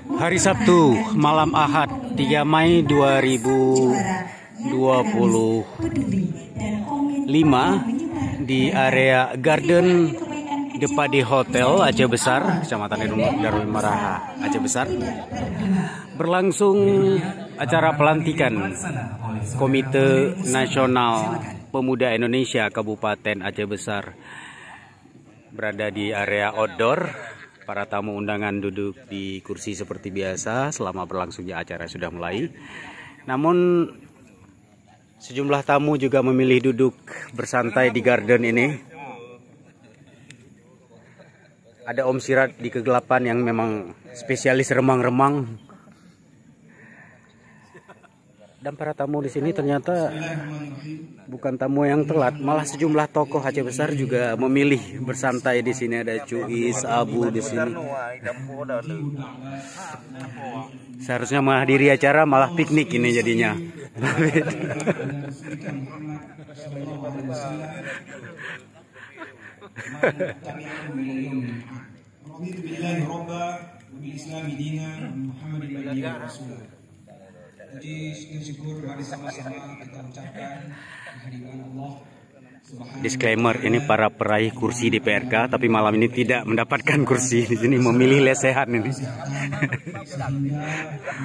Hari Sabtu, malam Ahad, 3 Mei 2025 di area Garden Depadi Hotel Aceh Besar, Kecamatan Darul Maraha, Aceh Besar, berlangsung acara pelantikan Komite Nasional Pemuda Indonesia Kabupaten Aceh Besar. Berada di area outdoor. Para tamu undangan duduk di kursi seperti biasa selama berlangsungnya acara sudah mulai. Namun sejumlah tamu juga memilih duduk bersantai di garden ini. Ada Om Sirat di kegelapan yang memang spesialis remang-remang. Dan para tamu di sini ternyata bukan tamu yang telat, malah sejumlah tokoh Aceh Besar juga memilih bersantai di sini. Ada Cuis, Abu di sini. Seharusnya menghadiri acara malah piknik ini jadinya. Jadi syukur mari sama-sama kita ucapkan kehadiran Allah. Disclaimer, ini para peraih kursi di PRK tapi malam ini tidak mendapatkan kursi di sini, memilih lesehan ini.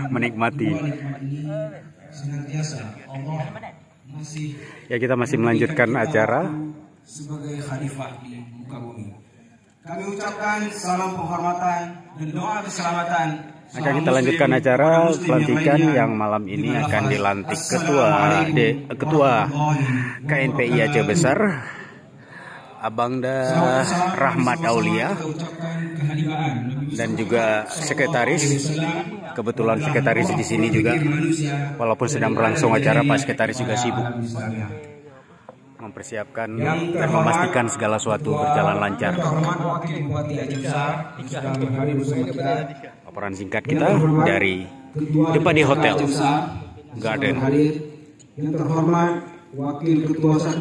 Menikmati. Senantiasa Allah masih ya, kita masih melanjutkan acara sebagai khalifah di muka bumi. Kami ucapkan salam penghormatan dan doa keselamatan. Akan kita lanjutkan acara pelantikan yang malam ini akan dilantik Ketua KNPI Aceh Besar, Abangda Rahmat Aulia, dan juga sekretaris. Kebetulan sekretaris di sini juga, walaupun sedang berlangsung acara, Pak Sekretaris juga sibuk mempersiapkan dan memastikan segala sesuatu berjalan lancar. Laporan singkat kita dari Depadi Hotel Garden. Yang terhormat Wakil Ketua